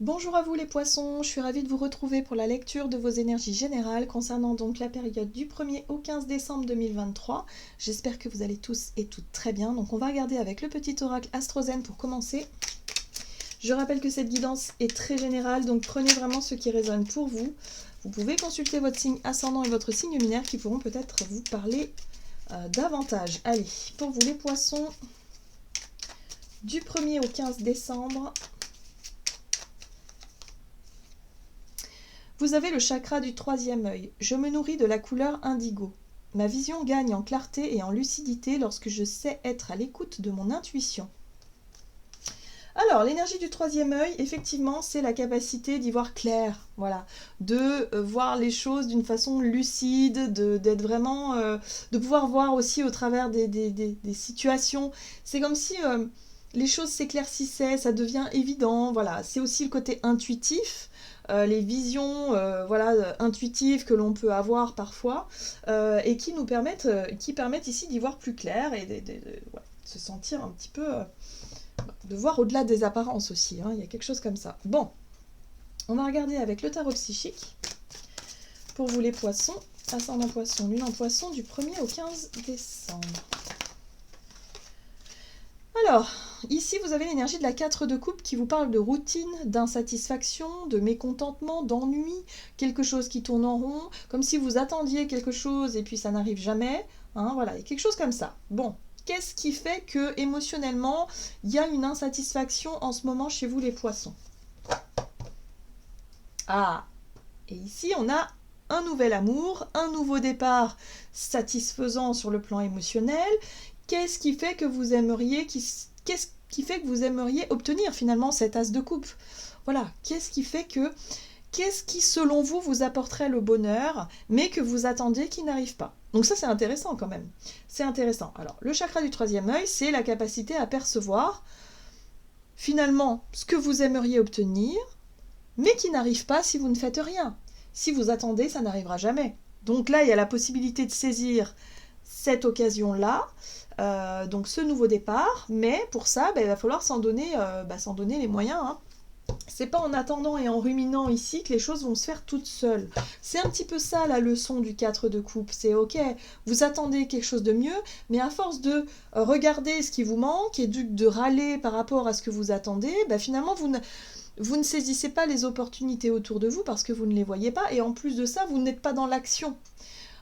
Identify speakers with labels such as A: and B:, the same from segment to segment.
A: Bonjour à vous les poissons, je suis ravie de vous retrouver pour la lecture de vos énergies générales concernant donc la période du 1er au 15 décembre 2023. J'espère que vous allez tous et toutes très bien. Donc on va regarder avec le petit oracle Astrozène pour commencer. Je rappelle que cette guidance est très générale, donc prenez vraiment ce qui résonne pour vous. Vous pouvez consulter votre signe ascendant et votre signe lunaire qui pourront peut-être vous parler davantage. Allez, pour vous les poissons, du 1er au 15 décembre, vous avez le chakra du troisième œil. Je me nourris de la couleur indigo. Ma vision gagne en clarté et en lucidité lorsque je sais être à l'écoute de mon intuition. Alors, l'énergie du troisième œil, effectivement, c'est la capacité d'y voir clair, voilà, de voir les choses d'une façon lucide, d'être vraiment, de pouvoir voir aussi au travers des situations. C'est comme si les choses s'éclaircissaient, ça devient évident, voilà. C'est aussi le côté intuitif. Les visions voilà, intuitives que l'on peut avoir parfois et qui nous permettent, ici d'y voir plus clair et ouais, de se sentir un petit peu, de voir au-delà des apparences aussi, hein, il y a quelque chose comme ça. Bon, on va regarder avec le tarot psychique pour vous les poissons, ascendant poisson, lune en poisson du 1er au 15 décembre. Alors, ici vous avez l'énergie de la 4 de coupe qui vous parle de routine, d'insatisfaction, de mécontentement, d'ennui, quelque chose qui tourne en rond, comme si vous attendiez quelque chose et puis ça n'arrive jamais, hein, voilà, il y a quelque chose comme ça. Bon, qu'est-ce qui fait que émotionnellement, il y a une insatisfaction en ce moment chez vous les poissons? Ah, et ici on a un nouvel amour, un nouveau départ satisfaisant sur le plan émotionnel. Qu'est-ce qui fait que vous aimeriez qu'est-ce qui fait que vous aimeriez obtenir finalement cet as de coupe? Voilà, qu'est-ce qui selon vous vous apporterait le bonheur mais que vous attendiez qui n'arrive pas? Donc ça c'est intéressant quand même. C'est intéressant. Alors le chakra du troisième œil, c'est la capacité à percevoir finalement ce que vous aimeriez obtenir mais qui n'arrive pas si vous ne faites rien. Si vous attendez, ça n'arrivera jamais. Donc là, il y a la possibilité de saisir cette occasion-là, donc ce nouveau départ, mais pour ça, il va falloir s'en donner les moyens. Hein. C'est pas en attendant et en ruminant ici que les choses vont se faire toutes seules. C'est un petit peu ça la leçon du 4 de coupe. C'est ok, vous attendez quelque chose de mieux, mais à force de regarder ce qui vous manque et de râler par rapport à ce que vous attendez, finalement vous ne saisissez pas les opportunités autour de vous parce que vous ne les voyez pas et en plus de ça, vous n'êtes pas dans l'action.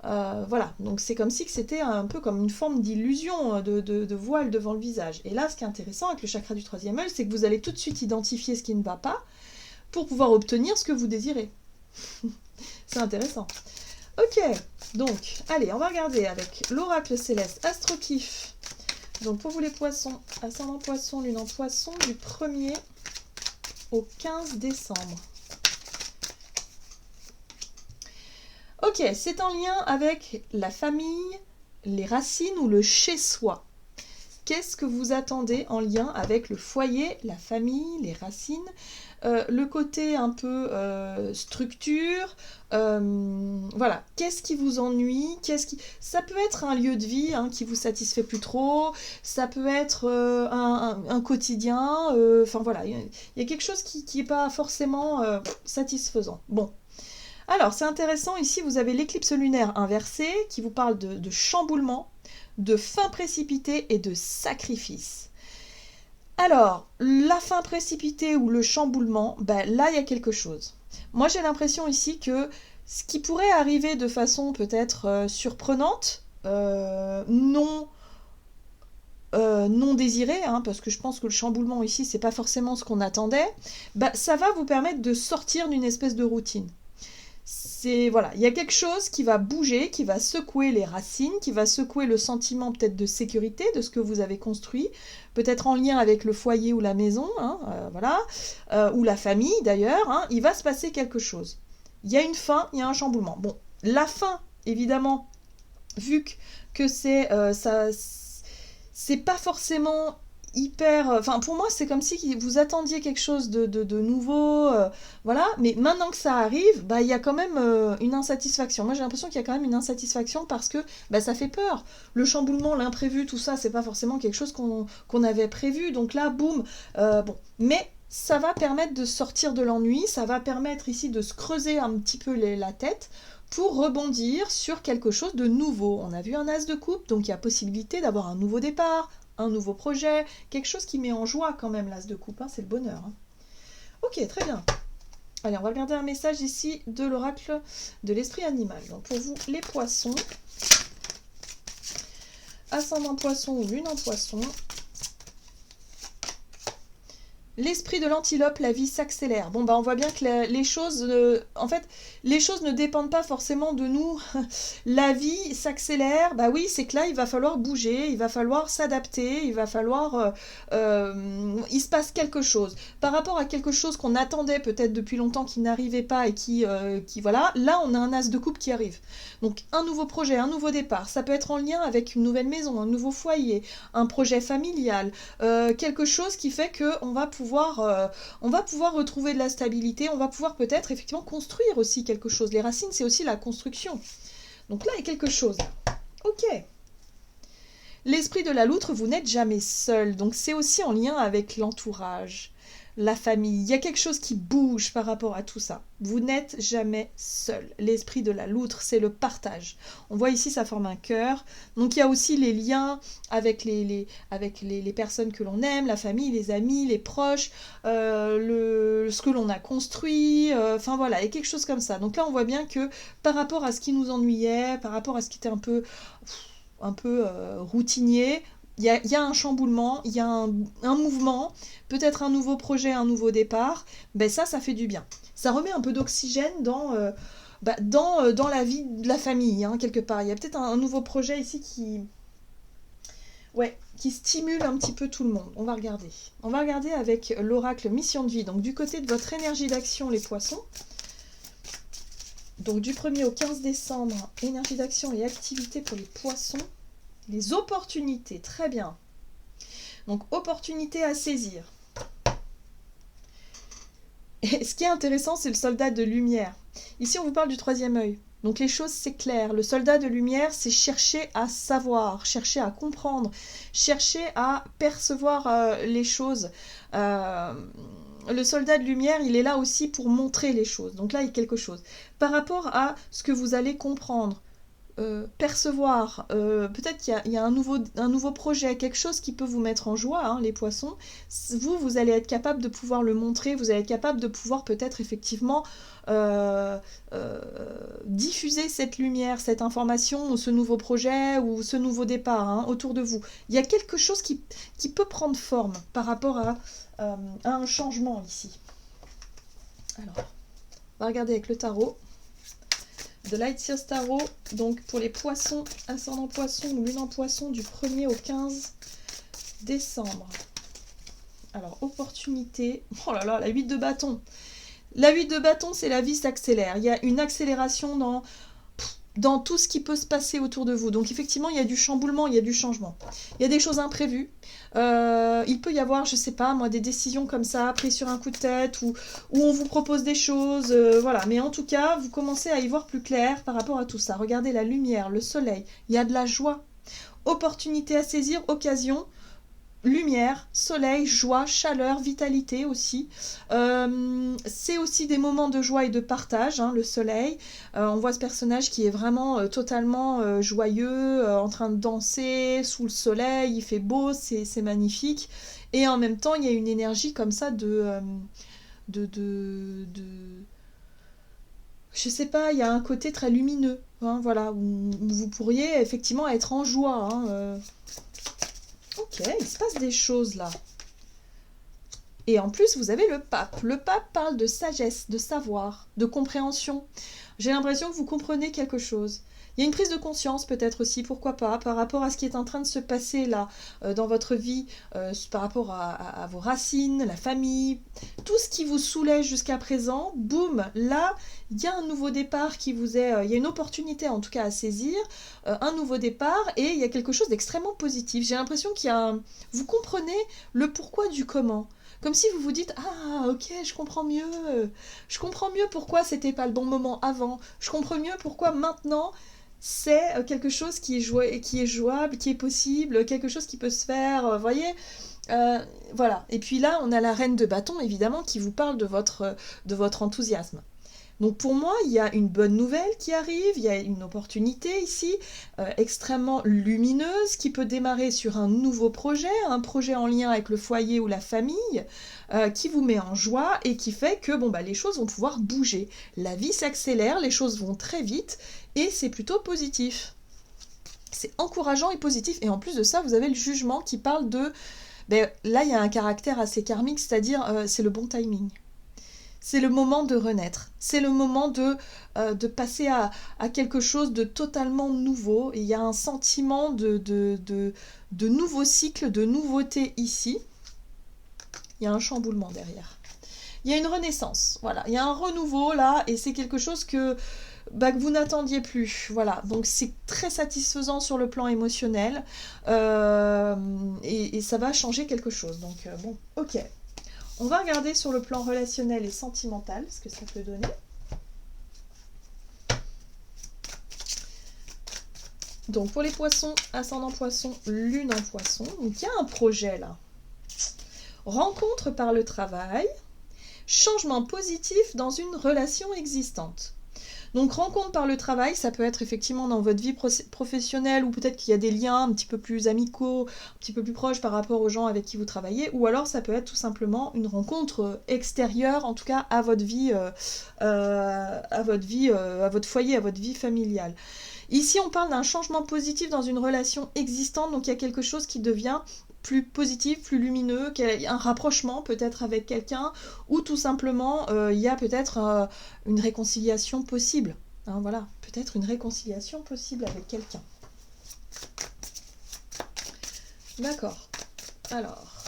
A: Voilà, donc c'est comme si c'était un peu comme une forme d'illusion, de voile devant le visage. Et là, ce qui est intéressant avec le chakra du troisième œil, c'est que vous allez tout de suite identifier ce qui ne va pas pour pouvoir obtenir ce que vous désirez. C'est intéressant. Ok, donc, allez, on va regarder avec l'oracle céleste Astrokif. Donc pour vous les poissons, ascendant poisson, lune en poisson, du 1er au 15 décembre. Ok, c'est en lien avec la famille, les racines ou le chez-soi. Qu'est-ce que vous attendez en lien avec le foyer, la famille, les racines, le côté un peu structure, voilà. Qu'est-ce qui vous ennuie? Ça peut être un lieu de vie qui vous satisfait plus trop, ça peut être un quotidien, enfin voilà, il y a quelque chose qui n'est pas forcément satisfaisant. Bon. Alors, c'est intéressant, ici vous avez l'éclipse lunaire inversée qui vous parle de chamboulement, de fin précipitée et de sacrifice. Alors, la fin précipitée ou le chamboulement, là il y a quelque chose. Moi j'ai l'impression ici que ce qui pourrait arriver de façon peut-être surprenante, non désirée, parce que je pense que le chamboulement ici c'est pas forcément ce qu'on attendait, ça va vous permettre de sortir d'une espèce de routine. Voilà, il y a quelque chose qui va bouger, qui va secouer les racines, qui va secouer le sentiment peut-être de sécurité de ce que vous avez construit, peut-être en lien avec le foyer ou la maison, voilà, ou la famille d'ailleurs, il va se passer quelque chose. Il y a une fin, il y a un chamboulement. Bon, la fin, évidemment, vu que c'est pas forcément hyper... Enfin, pour moi, c'est comme si vous attendiez quelque chose de nouveau, voilà, mais maintenant que ça arrive, il y a quand même une insatisfaction. Moi, j'ai l'impression qu'il y a quand même une insatisfaction parce que ça fait peur. Le chamboulement, l'imprévu, tout ça, c'est pas forcément quelque chose qu'on avait prévu. Donc là, boum, bon. Mais ça va permettre de sortir de l'ennui, ça va permettre ici de se creuser un petit peu la tête pour rebondir sur quelque chose de nouveau. On a vu un as de coupe, donc il y a possibilité d'avoir un nouveau départ, un nouveau projet, quelque chose qui met en joie quand même l'as de coupe, hein, c'est le bonheur. Hein. Ok, très bien. Allez, on va regarder un message ici de l'oracle de l'esprit animal. Donc pour vous, les poissons, ascendant poisson ou lune en poisson, l'esprit de l'antilope, la vie s'accélère. Bon, bah, on voit bien que les choses, en fait, les choses ne dépendent pas forcément de nous. La vie s'accélère. Bah oui, c'est que là, il va falloir bouger, il va falloir s'adapter, il va falloir, il se passe quelque chose. Par rapport à quelque chose qu'on attendait peut-être depuis longtemps qui n'arrivait pas et qui, voilà, là, on a un as de coupe qui arrive. Donc, un nouveau projet, un nouveau départ. Ça peut être en lien avec une nouvelle maison, un nouveau foyer, un projet familial, quelque chose qui fait qu'on va pouvoir retrouver de la stabilité, on va pouvoir peut-être effectivement construire aussi quelque chose. Les racines, c'est aussi la construction. Donc là, il y a quelque chose. Ok. L'esprit de la loutre, vous n'êtes jamais seul. Donc c'est aussi en lien avec l'entourage, la famille. Il y a quelque chose qui bouge par rapport à tout ça. Vous n'êtes jamais seul. L'esprit de la loutre, c'est le partage. On voit ici, ça forme un cœur. Donc il y a aussi les liens avec les personnes que l'on aime, la famille, les amis, les proches, ce que l'on a construit. Enfin voilà, il y a quelque chose comme ça. Donc là, on voit bien que par rapport à ce qui nous ennuyait, par rapport à ce qui était un peu routinier, il y a un chamboulement, il y a un mouvement, peut-être un nouveau projet, un nouveau départ, ben ça fait du bien. Ça remet un peu d'oxygène dans la vie de la famille, hein, quelque part. Il y a peut-être un nouveau projet ici qui stimule un petit peu tout le monde. On va regarder. On va regarder avec l'oracle mission de vie. Donc du côté de votre énergie d'action, les poissons. Donc du 1er au 15 décembre, énergie d'action et activité pour les poissons. Les opportunités, très bien. Donc, opportunités à saisir. Et ce qui est intéressant, c'est le soldat de lumière. Ici, on vous parle du troisième œil. Donc, les choses, c'est clair. Le soldat de lumière, c'est chercher à savoir, chercher à comprendre, chercher à percevoir les choses. Le soldat de lumière, il est là aussi pour montrer les choses. Donc là, il y a quelque chose. Par rapport à ce que vous allez comprendre, percevoir, peut-être qu'il y a un nouveau projet, quelque chose qui peut vous mettre en joie, hein, les poissons, vous allez être capable de pouvoir le montrer, vous allez être capable de pouvoir peut-être effectivement diffuser cette lumière, cette information, ou ce nouveau projet, ou ce nouveau départ, hein, autour de vous. Il y a quelque chose qui peut prendre forme par rapport à un changement ici. Alors, on va regarder avec le tarot. The Light Seers Tarot, donc pour les poissons, ascendant poisson ou lune en poisson du 1er au 15 décembre. Alors, opportunité. Oh là là, la 8 de bâton. La 8 de bâton, c'est la vie s'accélère. Il y a une accélération dans tout ce qui peut se passer autour de vous. Donc effectivement, il y a du chamboulement, il y a du changement. Il y a des choses imprévues. Il peut y avoir, je sais pas, moi, des décisions comme ça, prises sur un coup de tête, où on vous propose des choses, voilà. Mais en tout cas, vous commencez à y voir plus clair par rapport à tout ça. Regardez la lumière, le soleil, il y a de la joie. Opportunité à saisir, occasion, lumière, soleil, joie, chaleur, vitalité aussi. C'est aussi des moments de joie et de partage, hein, le soleil. On voit ce personnage qui est vraiment totalement joyeux, en train de danser sous le soleil, il fait beau, c'est magnifique. Et en même temps, il y a une énergie comme ça je sais pas, il y a un côté très lumineux, hein, voilà, où vous pourriez effectivement être en joie, hein, Ok, il se passe des choses là. Et en plus, vous avez le pape. Le pape parle de sagesse, de savoir, de compréhension. J'ai l'impression que vous comprenez quelque chose. Il y a une prise de conscience peut-être aussi, pourquoi pas, par rapport à ce qui est en train de se passer là dans votre vie, par rapport à vos racines, la famille, tout ce qui vous soulège jusqu'à présent, boum, là, il y a un nouveau départ qui vous est... il y a une opportunité en tout cas à saisir, un nouveau départ, et il y a quelque chose d'extrêmement positif. J'ai l'impression qu'il y a... Vous comprenez le pourquoi du comment. Comme si vous vous dites « Ah, ok, je comprends mieux. Je comprends mieux pourquoi c'était pas le bon moment avant. Je comprends mieux pourquoi maintenant... » C'est quelque chose qui est jouable, qui est possible, quelque chose qui peut se faire, vous voyez, Voilà. Et puis là, on a la reine de bâton, évidemment, qui vous parle de votre enthousiasme. Donc pour moi, il y a une bonne nouvelle qui arrive, il y a une opportunité ici, extrêmement lumineuse, qui peut démarrer sur un nouveau projet, un projet en lien avec le foyer ou la famille, qui vous met en joie et qui fait que bon, bah, les choses vont pouvoir bouger. La vie s'accélère, les choses vont très vite et c'est plutôt positif. C'est encourageant et positif. Et en plus de ça, vous avez le jugement qui parle de... Ben, là, il y a un caractère assez karmique, c'est-à-dire c'est le bon timing. C'est le moment de renaître. C'est le moment de passer à quelque chose de totalement nouveau. Et il y a un sentiment de nouveau cycle, de nouveauté ici. Il y a un chamboulement derrière. Il y a une renaissance. Voilà. Il y a un renouveau là. Et c'est quelque chose que vous n'attendiez plus. Voilà. Donc c'est très satisfaisant sur le plan émotionnel. Et ça va changer quelque chose. Donc bon, ok. On va regarder sur le plan relationnel et sentimental ce que ça peut donner. Donc pour les poissons, ascendant poisson, lune en poisson. Donc il y a un projet là. Rencontre par le travail, changement positif dans une relation existante. Donc rencontre par le travail, ça peut être effectivement dans votre vie professionnelle ou peut-être qu'il y a des liens un petit peu plus amicaux, un petit peu plus proches par rapport aux gens avec qui vous travaillez, ou alors ça peut être tout simplement une rencontre extérieure, en tout cas à votre vie, à votre foyer, à votre vie familiale. Ici, on parle d'un changement positif dans une relation existante, donc il y a quelque chose qui devient plus positif, plus lumineux, un rapprochement peut-être avec quelqu'un, ou tout simplement il y a peut-être une réconciliation possible. Hein, voilà, peut-être une réconciliation possible avec quelqu'un. D'accord. Alors,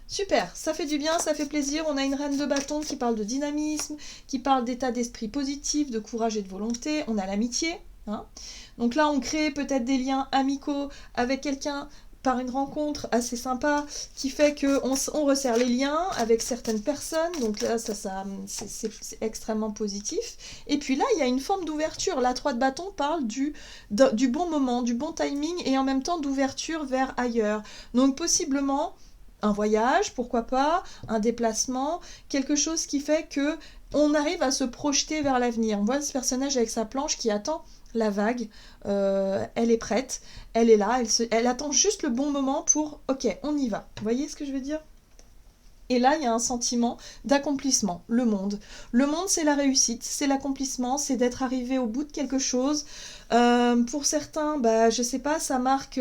A: super, ça fait du bien, ça fait plaisir. On a une reine de bâton qui parle de dynamisme, qui parle d'état d'esprit positif, de courage et de volonté. On a l'amitié. Hein. Donc là, on crée peut-être des liens amicaux avec quelqu'un par une rencontre assez sympa qui fait qu'on resserre les liens avec certaines personnes. Donc là, c'est extrêmement positif. Et puis là, il y a une forme d'ouverture. La 3 de bâton parle du bon moment, du bon timing et en même temps d'ouverture vers ailleurs. Donc possiblement un voyage, pourquoi pas, un déplacement, quelque chose qui fait que on arrive à se projeter vers l'avenir. On voit ce personnage avec sa planche qui attend la vague, elle est prête, elle est là, elle attend juste le bon moment pour « ok, on y va ». Vous voyez ce que je veux dire ? Et là, il y a un sentiment d'accomplissement, le monde. Le monde, c'est la réussite, c'est l'accomplissement, c'est d'être arrivé au bout de quelque chose. Pour certains, je sais pas, ça marque...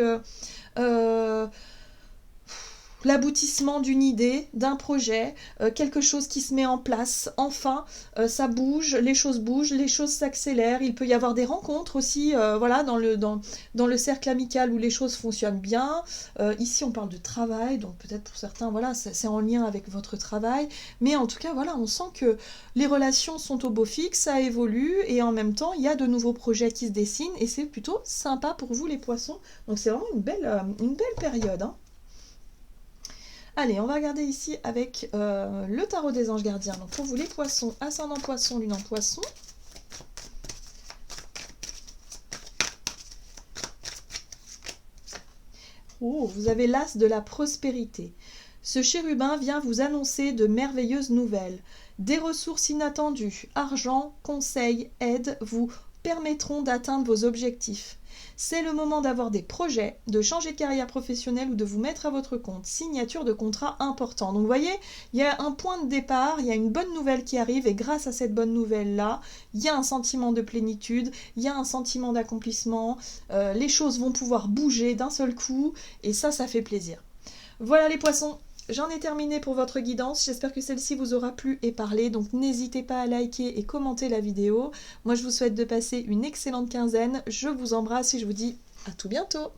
A: l'aboutissement d'une idée, d'un projet, quelque chose qui se met en place, enfin, ça bouge, les choses s'accélèrent, il peut y avoir des rencontres aussi, voilà, dans le cercle amical où les choses fonctionnent bien. Ici, on parle de travail, donc peut-être pour certains, voilà, c'est en lien avec votre travail, mais en tout cas, voilà, on sent que les relations sont au beau fixe, ça évolue, et en même temps, il y a de nouveaux projets qui se dessinent, et c'est plutôt sympa pour vous, les poissons. Donc c'est vraiment une belle période, hein. Allez, on va regarder ici avec le tarot des anges gardiens. Donc pour vous les poissons, ascendant poisson, lune en poisson. Oh, vous avez l'as de la prospérité. Ce chérubin vient vous annoncer de merveilleuses nouvelles. Des ressources inattendues, argent, conseils, aide vous permettront d'atteindre vos objectifs. C'est le moment d'avoir des projets, de changer de carrière professionnelle ou de vous mettre à votre compte. Signature de contrat important. Donc vous voyez, il y a un point de départ, il y a une bonne nouvelle qui arrive et grâce à cette bonne nouvelle-là, il y a un sentiment de plénitude, il y a un sentiment d'accomplissement, les choses vont pouvoir bouger d'un seul coup et ça fait plaisir. Voilà les poissons. J'en ai terminé pour votre guidance, j'espère que celle-ci vous aura plu et parlé, donc n'hésitez pas à liker et commenter la vidéo. Moi je vous souhaite de passer une excellente quinzaine, je vous embrasse et je vous dis à tout bientôt.